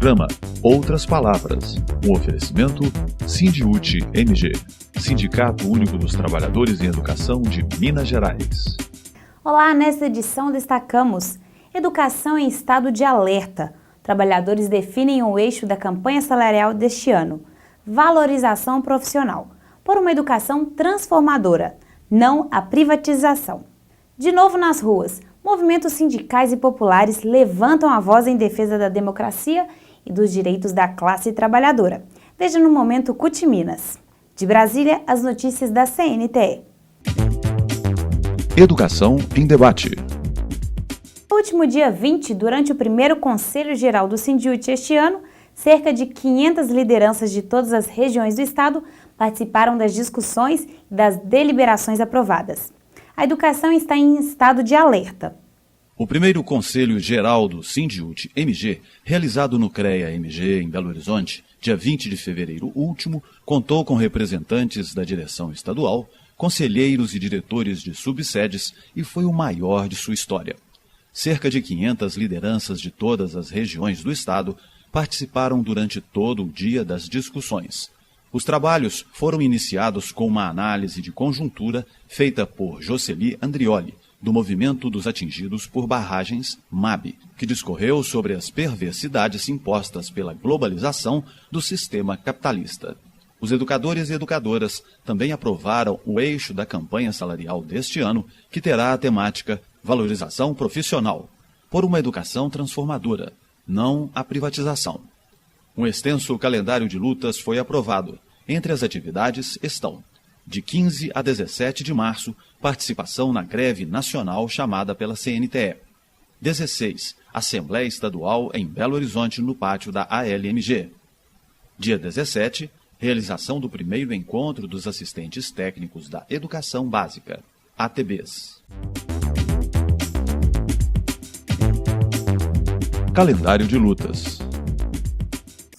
programa Outras Palavras, um oferecimento Sindiúte-MG, Sindicato Único dos Trabalhadores em Educação de Minas Gerais. Olá, nesta edição destacamos Educação em estado de alerta. Trabalhadores definem o eixo da campanha salarial deste ano. Valorização profissional. Por uma educação transformadora, não a privatização. De novo nas ruas, movimentos sindicais e populares levantam a voz em defesa da democracia e dos direitos da classe trabalhadora. Veja no Momento CUT Minas. De Brasília, as notícias da CNTE. Educação em debate. No último dia 20, durante o primeiro Conselho Geral do Sindiúte este ano, cerca de 500 lideranças de todas as regiões do estado participaram das discussões e das deliberações aprovadas. A educação está em estado de alerta. O primeiro Conselho Geral do Sindiúte-MG, realizado no CREA-MG em Belo Horizonte, dia 20 de fevereiro último, contou com representantes da direção estadual, conselheiros e diretores de subsedes e foi o maior de sua história. Cerca de 500 lideranças de todas as regiões do estado participaram durante todo o dia das discussões. Os trabalhos foram iniciados com uma análise de conjuntura feita por Jocely Andrioli, do Movimento dos Atingidos por Barragens, MAB, que discorreu sobre as perversidades impostas pela globalização do sistema capitalista. Os educadores e educadoras também aprovaram o eixo da campanha salarial deste ano, que terá a temática Valorização Profissional, por uma educação transformadora, não a privatização. Um extenso calendário de lutas foi aprovado. Entre as atividades estão, de 15 a 17 de março, participação na greve nacional chamada pela CNTE. 16, Assembleia Estadual em Belo Horizonte, no pátio da ALMG. Dia 17, realização do primeiro encontro dos assistentes técnicos da Educação Básica, ATBs. Calendário de lutas.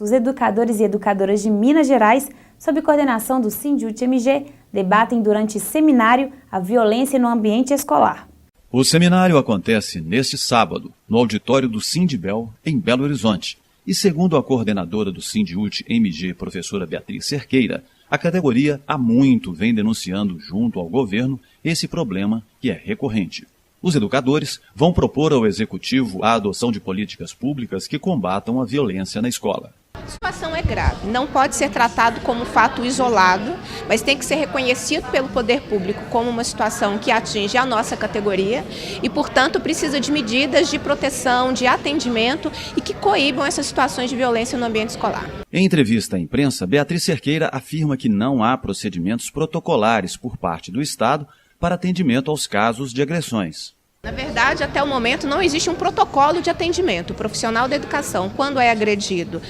Os educadores e educadoras de Minas Gerais, sob coordenação do Sindiúte-MG, debatem durante seminário a violência no ambiente escolar. O seminário acontece neste sábado, no auditório do Sindibel, em Belo Horizonte. E segundo a coordenadora do Sindiúte-MG, professora Beatriz Cerqueira, a categoria há muito vem denunciando junto ao governo esse problema que é recorrente. Os educadores vão propor ao Executivo a adoção de políticas públicas que combatam a violência na escola. A situação é grave, não pode ser tratado como fato isolado, mas tem que ser reconhecido pelo poder público como uma situação que atinge a nossa categoria e, portanto, precisa de medidas de proteção, de atendimento e que coíbam essas situações de violência no ambiente escolar. Em entrevista à imprensa, Beatriz Cerqueira afirma que não há procedimentos protocolares por parte do Estado para atendimento aos casos de agressões. Na verdade, até o momento, não existe um protocolo de atendimento. O profissional da educação, quando é agredido,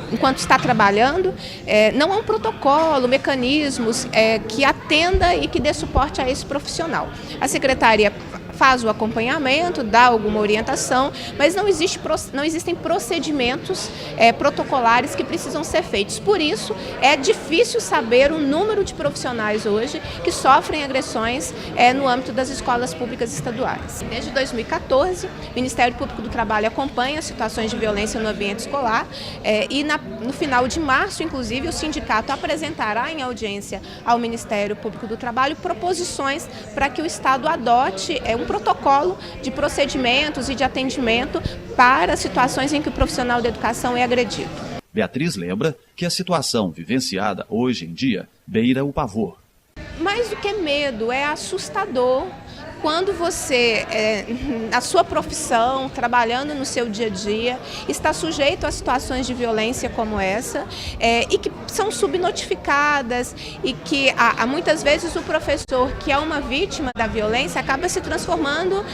enquanto está trabalhando, não há um protocolo, mecanismos que atenda e que dê suporte a esse profissional. A secretaria faz o acompanhamento, dá alguma orientação, mas não existem procedimentos protocolares que precisam ser feitos. Por isso, é difícil saber o número de profissionais hoje que sofrem agressões no âmbito das escolas públicas estaduais. Desde 2014, o Ministério Público do Trabalho acompanha situações de violência no ambiente escolar e no final de março, inclusive, o sindicato apresentará em audiência ao Ministério Público do Trabalho proposições para que o Estado adote um protocolo de procedimentos e de atendimento para situações em que o profissional da educação é agredido. Beatriz lembra que a situação vivenciada hoje em dia beira o pavor. Mais do que medo, é assustador quando você, na sua profissão, trabalhando no seu dia a dia, está sujeito a situações de violência como essa e que são subnotificadas e que muitas vezes o professor, que é uma vítima da violência, acaba se transformando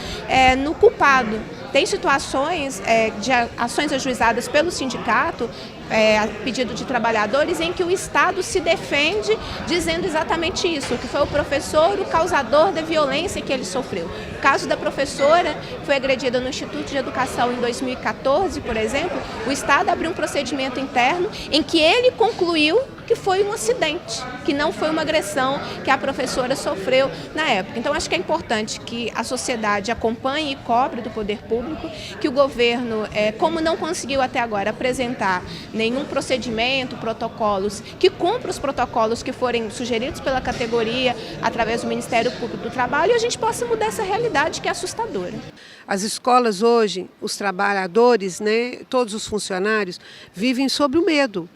no culpado. Tem situações de ações ajuizadas pelo sindicato a pedido de trabalhadores, em que o Estado se defende dizendo exatamente isso, que foi o professor o causador da violência que ele sofreu. O caso da professora foi agredida no Instituto de Educação em 2014, por exemplo, o Estado abriu um procedimento interno em que ele concluiu que foi um acidente, que não foi uma agressão que a professora sofreu na época. Então, acho que é importante que a sociedade acompanhe e cobre do poder público, que o governo, como não conseguiu até agora apresentar nenhum procedimento, protocolos, que cumpra os protocolos que forem sugeridos pela categoria através do Ministério Público do Trabalho, e a gente possa mudar essa realidade que é assustadora. As escolas hoje, os trabalhadores, né, todos os funcionários, vivem sob o medo,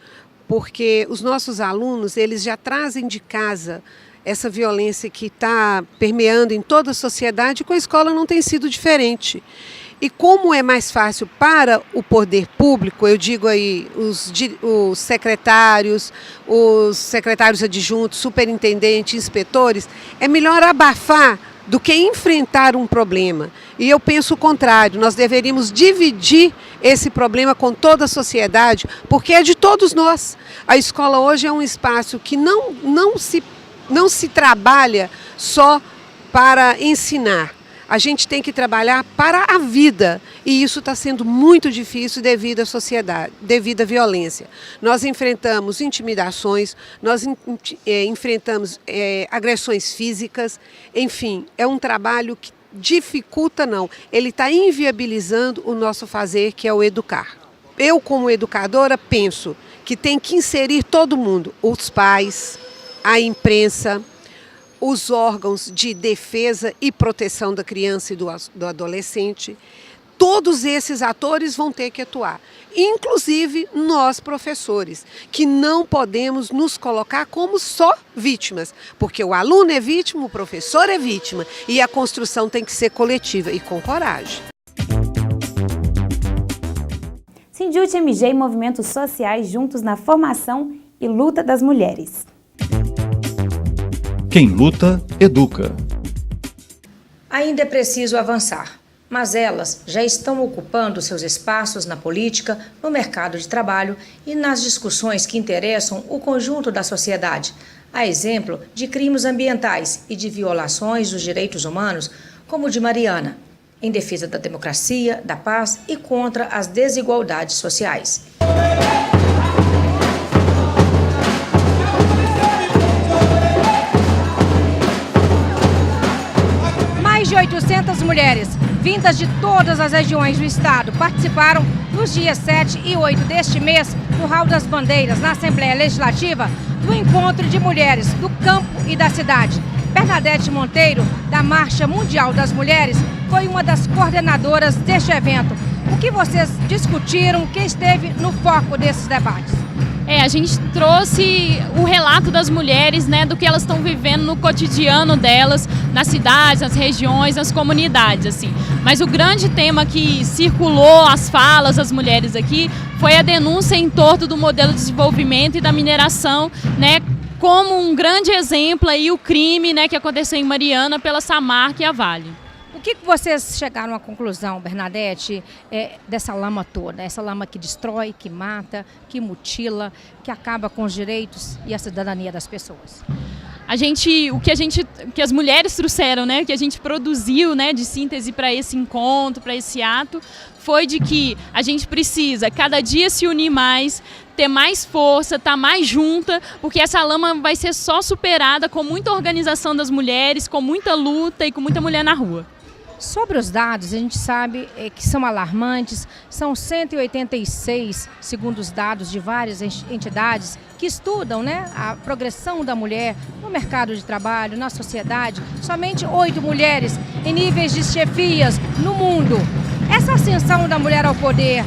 porque os nossos alunos, eles já trazem de casa essa violência que está permeando em toda a sociedade, e com a escola não tem sido diferente. E como é mais fácil para o poder público, eu digo aí os secretários adjuntos, superintendentes, inspetores, é melhor abafar do que enfrentar um problema. E eu penso o contrário, nós deveríamos dividir esse problema com toda a sociedade, porque é de todos nós. A escola hoje é um espaço que não se trabalha só para ensinar. A gente tem que trabalhar para a vida, e isso está sendo muito difícil devido à sociedade, devido à violência. Nós enfrentamos intimidações, nós enfrentamos agressões físicas, enfim, é um trabalho que dificulta não, ele está inviabilizando o nosso fazer, que é o educar. Eu, como educadora, penso que tem que inserir todo mundo, os pais, a imprensa, os órgãos de defesa e proteção da criança e do adolescente. Todos esses atores vão ter que atuar, inclusive nós professores, que não podemos nos colocar como só vítimas, porque o aluno é vítima, o professor é vítima, e a construção tem que ser coletiva e com coragem. Sindjut MG e movimentos sociais juntos na formação e luta das mulheres. Quem luta, educa. Ainda é preciso avançar, mas elas já estão ocupando seus espaços na política, no mercado de trabalho e nas discussões que interessam o conjunto da sociedade, a exemplo de crimes ambientais e de violações dos direitos humanos, como o de Mariana, em defesa da democracia, da paz e contra as desigualdades sociais. Mais de 800 mulheres, vindas de todas as regiões do estado, participaram nos dias 7 e 8 deste mês, no Hall das Bandeiras, na Assembleia Legislativa, do encontro de mulheres do campo e da cidade. Bernadette Monteiro, da Marcha Mundial das Mulheres, foi uma das coordenadoras deste evento. O que vocês discutiram, que esteve no foco desses debates? A gente trouxe o relato das mulheres, né, do que elas estão vivendo no cotidiano delas, nas cidades, nas regiões, nas comunidades, assim. Mas o grande tema que circulou as falas das mulheres aqui foi a denúncia em torno do modelo de desenvolvimento e da mineração, né, como um grande exemplo aí o crime, né, que aconteceu em Mariana pela Samarco e a Vale. O que vocês chegaram à conclusão, Bernadette, dessa lama toda? Essa lama que destrói, que mata, que mutila, que acaba com os direitos e a cidadania das pessoas. O que as mulheres trouxeram, né, o que a gente produziu, né, de síntese para esse encontro, para esse ato, foi de que a gente precisa cada dia se unir mais, ter mais força, estar mais junta, porque essa lama vai ser só superada com muita organização das mulheres, com muita luta e com muita mulher na rua. Sobre os dados, a gente sabe que são alarmantes, são 186, segundo os dados de várias entidades que estudam, né, a progressão da mulher no mercado de trabalho, na sociedade. Somente 8 mulheres em níveis de chefias no mundo. Essa ascensão da mulher ao poder,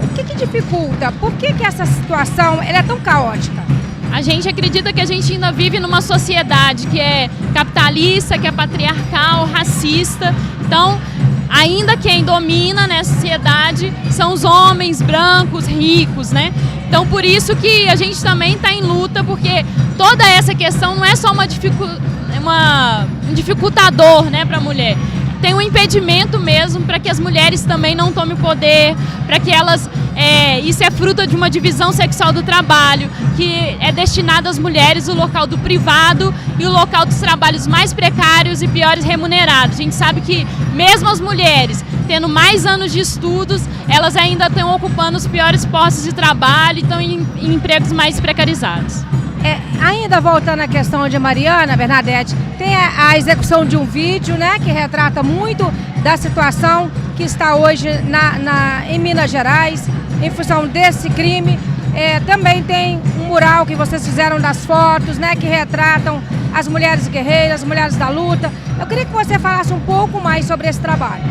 o que dificulta? Por que essa situação é tão caótica? A gente acredita que a gente ainda vive numa sociedade que é capitalista, que é patriarcal, racista. Então, ainda quem domina nessa sociedade são os homens brancos, ricos, né? Então, por isso que a gente também está em luta, porque toda essa questão não é só um dificultador, né, para a mulher. Tem um impedimento mesmo para que as mulheres também não tomem poder, para que elas isso é fruto de uma divisão sexual do trabalho, que é destinado às mulheres o local do privado e o local dos trabalhos mais precários e piores remunerados. A gente sabe que mesmo as mulheres tendo mais anos de estudos, elas ainda estão ocupando os piores postos de trabalho e estão em empregos mais precarizados. Ainda voltando à questão de Mariana, Bernadette, tem a execução de um vídeo, né, que retrata muito da situação que está hoje em Minas Gerais, em função desse crime. Também tem um mural que vocês fizeram das fotos, né, que retratam as mulheres guerreiras, as mulheres da luta. Eu queria que você falasse um pouco mais sobre esse trabalho.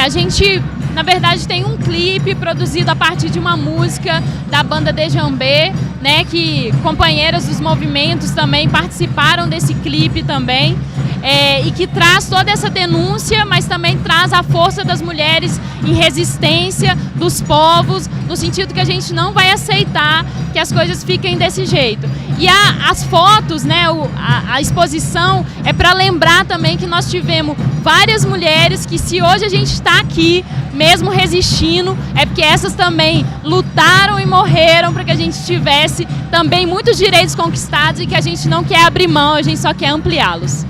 A gente, na verdade, tem um clipe produzido a partir de uma música da banda Djambe, né, que companheiras dos movimentos também participaram desse clipe também, e que traz toda essa denúncia, mas também traz a força das mulheres em resistência, dos povos, no sentido que a gente não vai aceitar que as coisas fiquem desse jeito. E as fotos, né, a exposição é para lembrar também que nós tivemos várias mulheres que, se hoje a gente está aqui, mesmo resistindo, é porque essas também lutaram e morreram para que a gente tivesse também muitos direitos conquistados e que a gente não quer abrir mão, a gente só quer ampliá-los.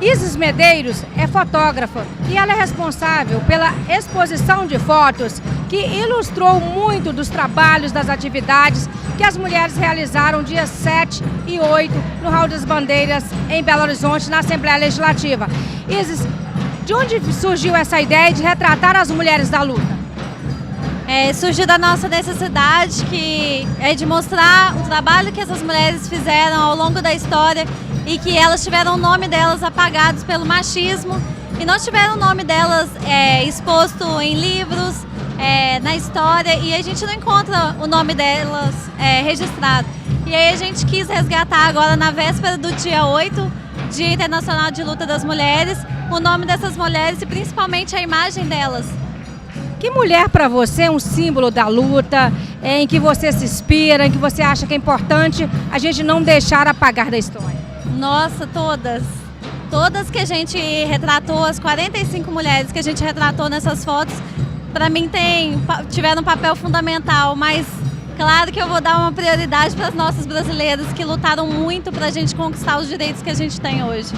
Isis Medeiros é fotógrafa e ela é responsável pela exposição de fotos que ilustrou muito dos trabalhos, das atividades que as mulheres realizaram dias 7 e 8 no Hall das Bandeiras, em Belo Horizonte, na Assembleia Legislativa. Isis, de onde surgiu essa ideia de retratar as mulheres da luta? Surgiu da nossa necessidade, que é de mostrar o trabalho que essas mulheres fizeram ao longo da história e que elas tiveram o nome delas apagados pelo machismo e não tiveram o nome delas exposto em livros, na história, e a gente não encontra o nome delas registrado. E aí a gente quis resgatar agora, na véspera do dia 8, Dia Internacional de Luta das Mulheres, o nome dessas mulheres e principalmente a imagem delas. Que mulher para você é um símbolo da luta, em que você se inspira, em que você acha que é importante a gente não deixar apagar da história? Nossa, todas. Todas que a gente retratou, as 45 mulheres que a gente retratou nessas fotos, para mim tiveram um papel fundamental, mas claro que eu vou dar uma prioridade para as nossas brasileiras que lutaram muito para a gente conquistar os direitos que a gente tem hoje.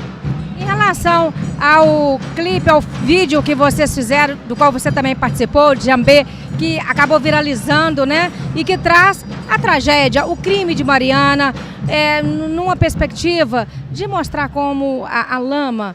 Em relação ao clipe, ao vídeo que vocês fizeram, do qual você também participou, de Djambe, que acabou viralizando, né? E que traz a tragédia, o crime de Mariana, numa perspectiva de mostrar como a lama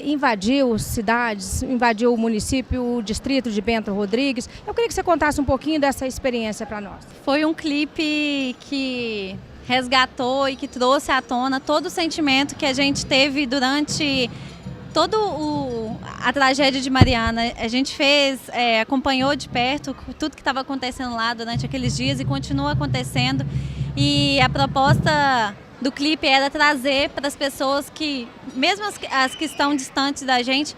invadiu cidades, invadiu o município, o distrito de Bento Rodrigues. Eu queria que você contasse um pouquinho dessa experiência para nós. Foi um clipe que resgatou e que trouxe à tona todo o sentimento que a gente teve durante toda a tragédia de Mariana. A gente acompanhou de perto tudo que estava acontecendo lá durante aqueles dias e continua acontecendo. E a proposta do clipe era trazer para as pessoas que, mesmo as que estão distantes da gente,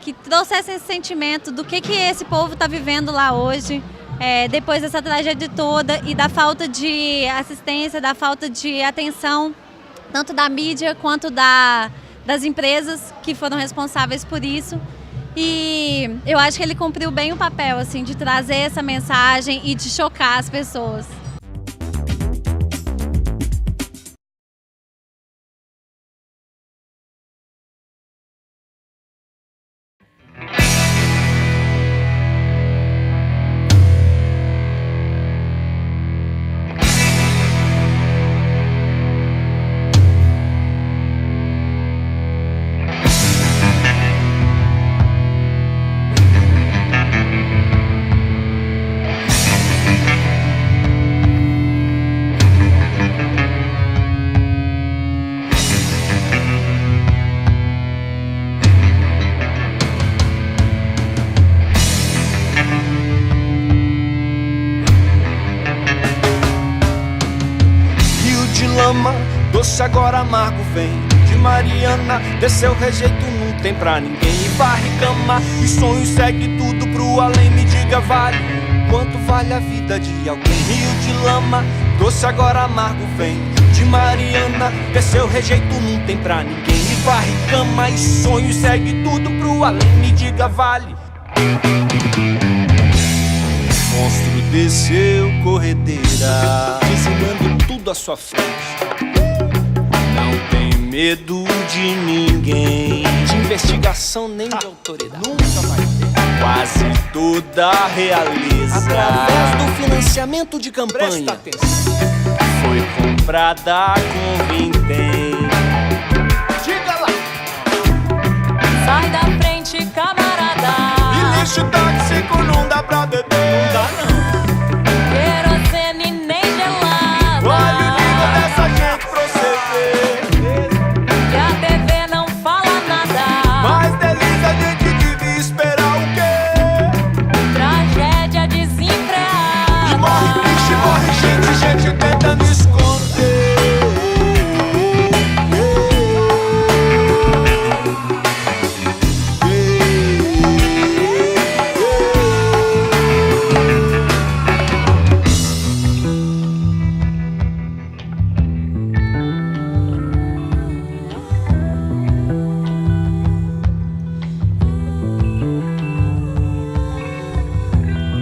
que trouxessem esse sentimento do que esse povo está vivendo lá hoje. Depois dessa tragédia toda e da falta de assistência, da falta de atenção, tanto da mídia quanto das empresas que foram responsáveis por isso. E eu acho que ele cumpriu bem o papel, assim, de trazer essa mensagem e de chocar as pessoas. doce agora amargo vem de Mariana. Desceu rejeito, não tem pra ninguém. E varre cama e sonho segue tudo pro além. Me diga, vale quanto vale a vida de alguém? Rio de lama, doce agora amargo vem de Mariana. Desceu rejeito, não tem pra ninguém. E varre cama e sonho segue tudo pro além. Me diga, vale. Monstro desceu corredeira, ensinando tudo à sua frente. Não tem medo de ninguém, de investigação nem de autoridade. Nunca vai ter. Quase toda a realeza, através do financiamento de campanha, foi comprada com vintém. Diga lá. Sai da frente, camarada. E lixo tóxico não dá pra beber. Não dá não. Querosene nem gelada. Olha o nível dessa gente proceder. E a TV não fala nada. Mas delícia a gente devia esperar o quê? Tragédia desenfreada. E morre bicho, morre gente tentando esconder.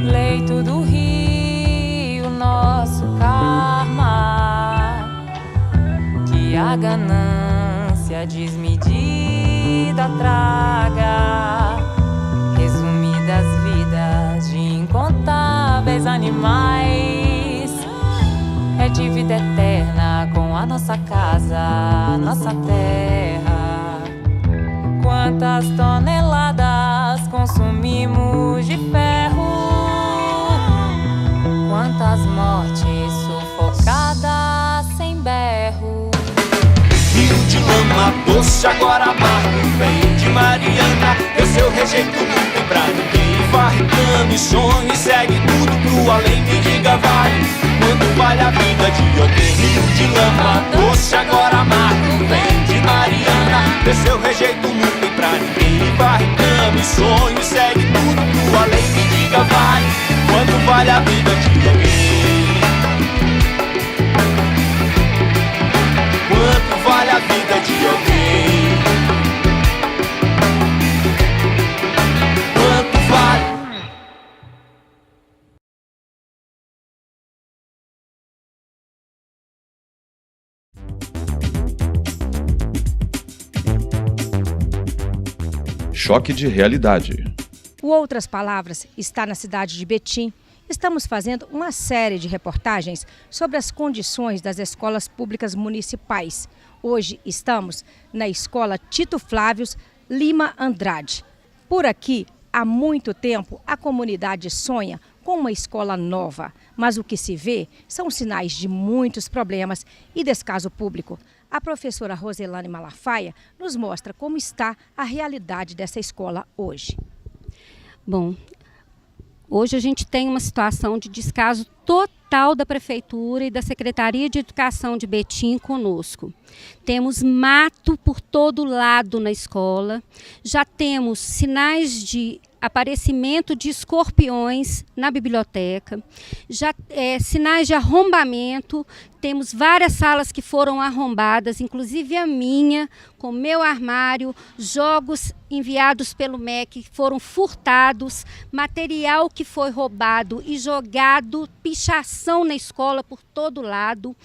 Leito do rio, nosso karma, que a ganância desmedida traga. Resumidas vidas de incontáveis animais, é dívida eterna com a nossa casa, nossa terra. Quantas toneladas consumimos de ferro, quantas mortes sufocadas sem berro. Rio de lama, doce agora amargo vem de Mariana. Desceu rejeito, não tem pra ninguém. Varre cama e sonho e segue tudo pro além. Me diga, vale quanto vale a vida de alguém? Rio de lama, doce agora amargo vem de Mariana. Desceu rejeito, não tem pra ninguém. Varre cama e sonho e segue tudo pro além. Me diga, vale quanto vale a vida de alguém? Quanto vale a vida de alguém? Quanto vale? Choque de realidade. O Outras Palavras está na cidade de Betim. Estamos fazendo uma série de reportagens sobre as condições das escolas públicas municipais. Hoje estamos na escola Tito Flávios Lima Andrade. Por aqui, há muito tempo, a comunidade sonha com uma escola nova, mas o que se vê são sinais de muitos problemas e descaso público. A professora Roselane Malafaia nos mostra como está a realidade dessa escola hoje. Bom, hoje a gente tem uma situação de descaso total da Prefeitura e da Secretaria de Educação de Betim conosco. Temos mato por todo lado na escola, já temos sinais de aparecimento de escorpiões na biblioteca, já sinais de arrombamento, temos várias salas que foram arrombadas, inclusive a minha, com meu armário, jogos enviados pelo MEC foram furtados, material que foi roubado e jogado, pichação na escola por todo lado,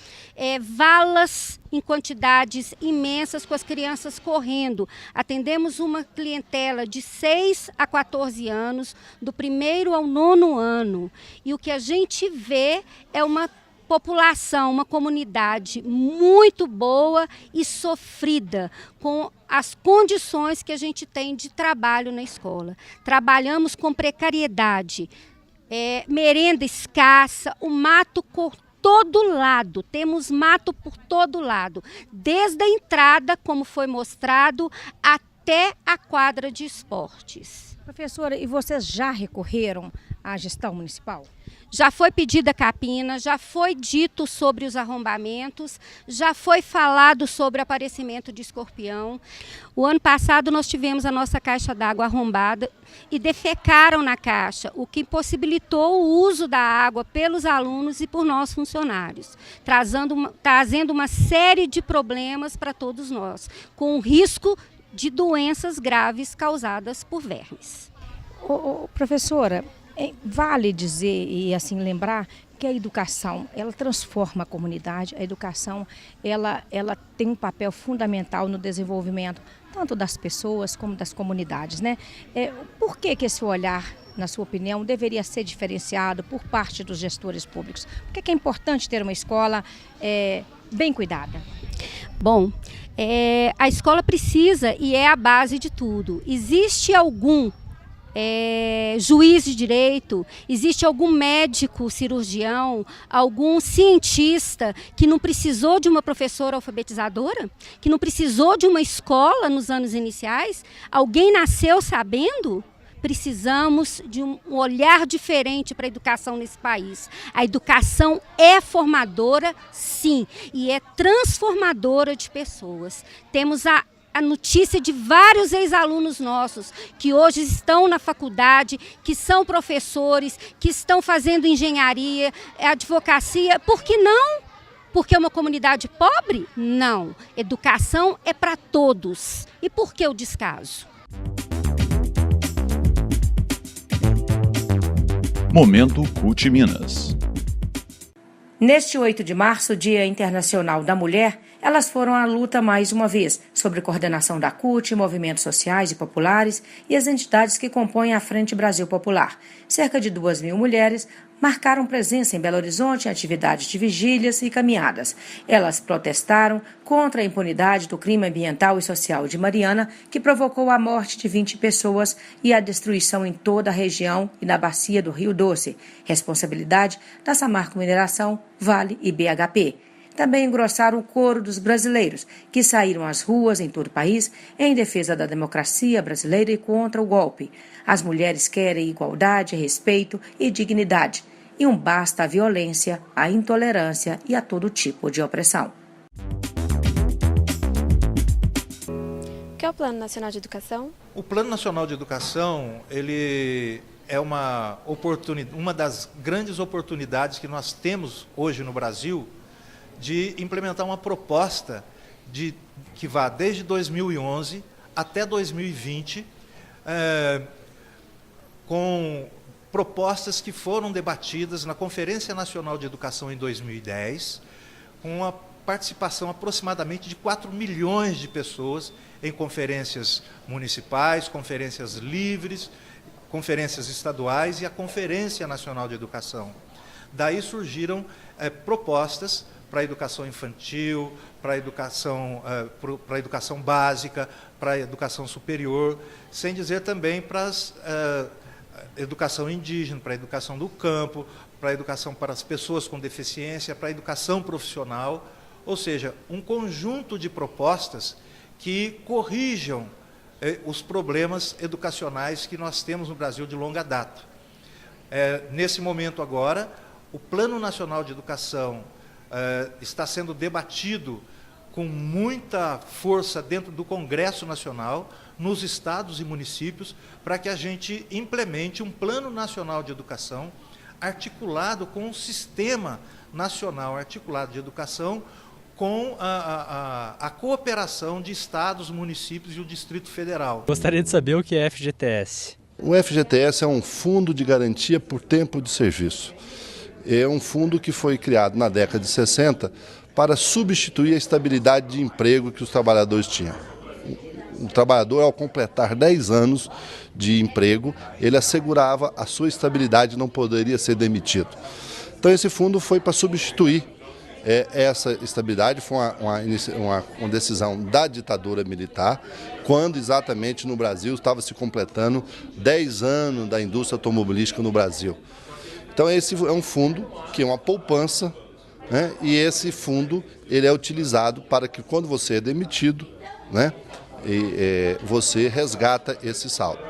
valas em quantidades imensas com as crianças correndo. Atendemos uma clientela de 6 a 14 anos, do 1º ao 9º ano. E o que a gente vê é uma população, uma comunidade muito boa e sofrida com as condições que a gente tem de trabalho na escola. Trabalhamos com precariedade, merenda escassa, o mato por todo lado, temos mato por todo lado, desde a entrada, como foi mostrado, até até a quadra de esportes. Professora, e vocês já recorreram à gestão municipal? Já foi pedida capina, já foi dito sobre os arrombamentos, já foi falado sobre o aparecimento de escorpião. O ano passado nós tivemos a nossa caixa d'água arrombada e defecaram na caixa, o que possibilitou o uso da água pelos alunos e por nós funcionários, trazendo uma série de problemas para todos nós, com o risco de doenças graves causadas por vermes. Professora, vale dizer e assim lembrar que a educação, ela transforma a comunidade, a educação, ela tem um papel fundamental no desenvolvimento tanto das pessoas como das comunidades, né? Por que esse olhar, na sua opinião, deveria ser diferenciado por parte dos gestores públicos? Por que é importante ter uma escola bem cuidada? Bom, a escola precisa e é a base de tudo. Existe algum juiz de direito, existe algum médico cirurgião, algum cientista que não precisou de uma professora alfabetizadora? Que não precisou de uma escola nos anos iniciais? Alguém nasceu sabendo? Precisamos de um olhar diferente para a educação nesse país. A educação é formadora, sim, e é transformadora de pessoas. Temos a notícia de vários ex-alunos nossos que hoje estão na faculdade, que são professores, que estão fazendo engenharia, advocacia. Por que não? Porque é uma comunidade pobre? Não. Educação é para todos. E por que o descaso? Momento CUT Minas. Neste 8 de março, Dia Internacional da Mulher, elas foram à luta mais uma vez, sobre coordenação da CUT, movimentos sociais e populares e as entidades que compõem a Frente Brasil Popular. Cerca de 2.000 mulheres marcaram presença em Belo Horizonte em atividades de vigílias e caminhadas. Elas protestaram contra a impunidade do crime ambiental e social de Mariana, que provocou a morte de 20 pessoas e a destruição em toda a região e na bacia do Rio Doce, responsabilidade da Samarco Mineração, Vale e BHP. Também engrossaram o coro dos brasileiros, que saíram às ruas em todo o país em defesa da democracia brasileira e contra o golpe. As mulheres querem igualdade, respeito e dignidade. E um basta à violência, à intolerância e a todo tipo de opressão. O que é o Plano Nacional de Educação? O Plano Nacional de Educação, ele é uma das grandes oportunidades que nós temos hoje no Brasil de implementar uma proposta que vá desde 2011 até 2020, com propostas que foram debatidas na Conferência Nacional de Educação em 2010, com a participação aproximadamente de 4 milhões de pessoas em conferências municipais, conferências livres, conferências estaduais e a Conferência Nacional de Educação. Daí surgiram propostas para a educação infantil, para a educação básica, para a educação superior, sem dizer também para a educação indígena, para a educação do campo, para a educação para as pessoas com deficiência, para a educação profissional, ou seja, um conjunto de propostas que corrijam os problemas educacionais que nós temos no Brasil de longa data. Nesse momento agora, o Plano Nacional de Educação está sendo debatido com muita força dentro do Congresso Nacional, nos estados e municípios, para que a gente implemente um Plano Nacional de Educação articulado com um sistema nacional articulado de educação, com a cooperação de estados, municípios e o Distrito Federal. Gostaria de saber o que é FGTS. O FGTS é um fundo de garantia por tempo de serviço. É um fundo que foi criado na década de 60 para substituir a estabilidade de emprego que os trabalhadores tinham. O trabalhador, ao completar 10 anos de emprego, ele assegurava a sua estabilidade e não poderia ser demitido. Então esse fundo foi para substituir essa estabilidade, foi uma decisão da ditadura militar, quando exatamente no Brasil estava se completando 10 anos da indústria automobilística no Brasil. Então esse é um fundo que é uma poupança, né? E esse fundo ele é utilizado para que quando você é demitido, né, você resgata esse saldo.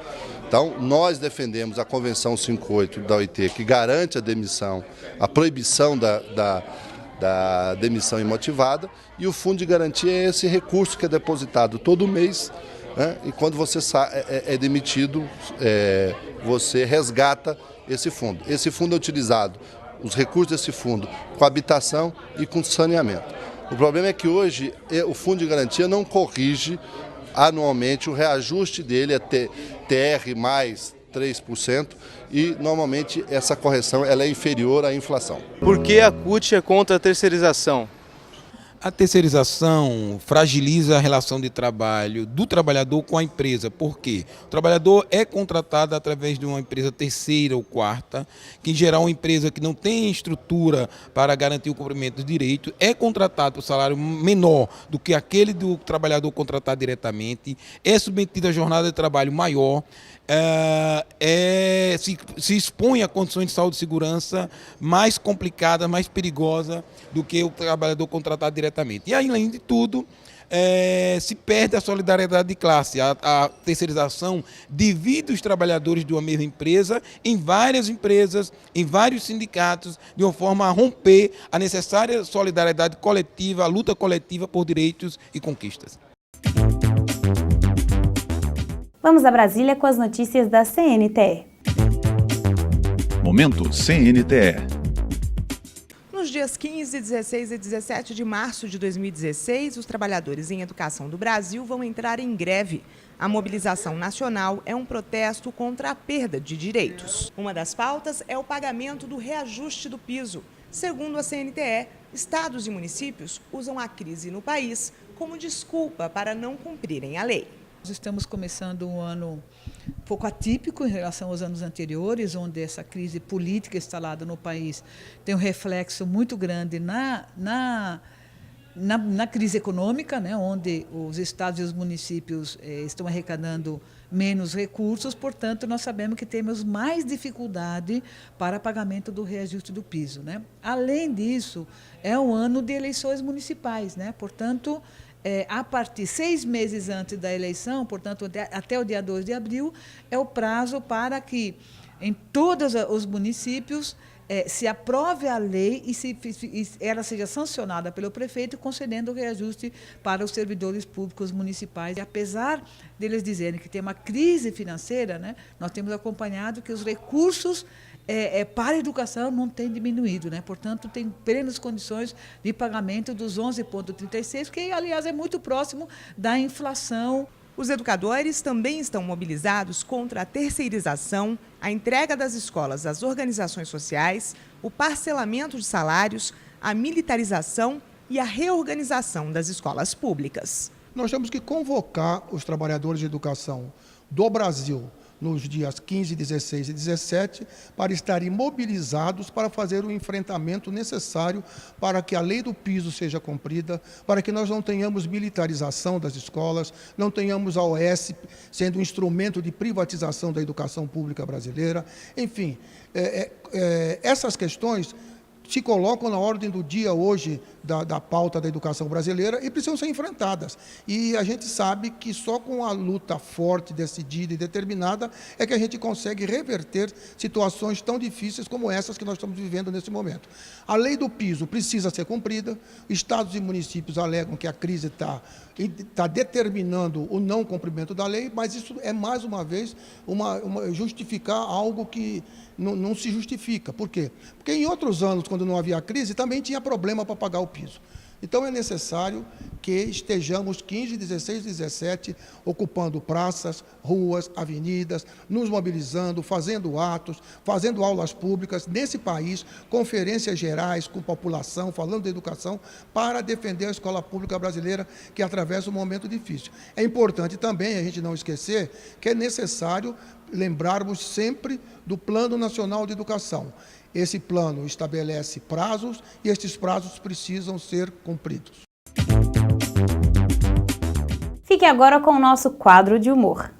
Então, nós defendemos a Convenção 58 da OIT, que garante a demissão, a proibição da demissão imotivada, e o Fundo de Garantia é esse recurso que é depositado todo mês, né? E quando você é demitido, você resgata esse fundo. Esse fundo é utilizado, os recursos desse fundo, com habitação e com saneamento. O problema é que hoje o Fundo de Garantia não corrige anualmente, o reajuste dele é TR mais 3%, e normalmente essa correção ela é inferior à inflação. Por que a CUT é contra a terceirização? A terceirização fragiliza a relação de trabalho do trabalhador com a empresa. Por quê? O trabalhador é contratado através de uma empresa terceira ou quarta, que em geral é uma empresa que não tem estrutura para garantir o cumprimento dos direitos, é contratado por salário menor do que aquele do trabalhador contratado diretamente, é submetido a jornada de trabalho maior, se expõe a condições de saúde e segurança mais complicadas, mais perigosas do que o trabalhador contratado diretamente. E além de tudo, se perde a solidariedade de classe. A terceirização divide os trabalhadores de uma mesma empresa em várias empresas, em vários sindicatos, de uma forma a romper a necessária solidariedade coletiva, a luta coletiva por direitos e conquistas. Vamos a Brasília com as notícias da CNTE. Momento CNTE. Nos dias 15, 16 e 17 de março de 2016, os trabalhadores em educação do Brasil vão entrar em greve. A mobilização nacional é um protesto contra a perda de direitos. Uma das pautas é o pagamento do reajuste do piso. Segundo a CNTE, estados e municípios usam a crise no país como desculpa para não cumprirem a lei. Nós estamos começando um ano um pouco atípico em relação aos anos anteriores, onde essa crise política instalada no país tem um reflexo muito grande na crise econômica, né, onde os estados e os municípios estão arrecadando menos recursos, portanto, nós sabemos que temos mais dificuldade para pagamento do reajuste do piso, né? Além disso, é um ano de eleições municipais, né? Portanto, a partir 6 meses antes da eleição, portanto, até o dia 2 de abril, é o prazo para que em todos os municípios se aprove a lei e ela seja sancionada pelo prefeito, concedendo o reajuste para os servidores públicos municipais. E apesar deles dizerem que tem uma crise financeira, né, nós temos acompanhado que os recursos para a educação não tem diminuído, né? Portanto, tem plenas condições de pagamento dos 11,36, que, aliás, é muito próximo da inflação. Os educadores também estão mobilizados contra a terceirização, a entrega das escolas às organizações sociais, o parcelamento de salários, a militarização e a reorganização das escolas públicas. Nós temos que convocar os trabalhadores de educação do Brasil nos dias 15, 16 e 17, para estarem mobilizados para fazer o enfrentamento necessário para que a lei do piso seja cumprida, para que nós não tenhamos militarização das escolas, não tenhamos a OS sendo um instrumento de privatização da educação pública brasileira. Enfim, essas questões se colocam na ordem do dia hoje da pauta da educação brasileira e precisam ser enfrentadas. E a gente sabe que só com a luta forte, decidida e determinada é que a gente consegue reverter situações tão difíceis como essas que nós estamos vivendo nesse momento. A lei do piso precisa ser cumprida, estados e municípios alegam que a crise está determinando o não cumprimento da lei, mas isso é, mais uma vez, justificar algo que não se justifica. Por quê? Porque em outros anos, quando não havia crise, também tinha problema para pagar o piso. Então é necessário que estejamos 15, 16 e 17 ocupando praças, ruas, avenidas, nos mobilizando, fazendo atos, fazendo aulas públicas nesse país, conferências gerais com população, falando de educação, para defender a escola pública brasileira que atravessa um momento difícil. É importante também a gente não esquecer que é necessário lembrarmos sempre do Plano Nacional de Educação. Esse plano estabelece prazos e estes prazos precisam ser cumpridos. Fique agora com o nosso quadro de humor.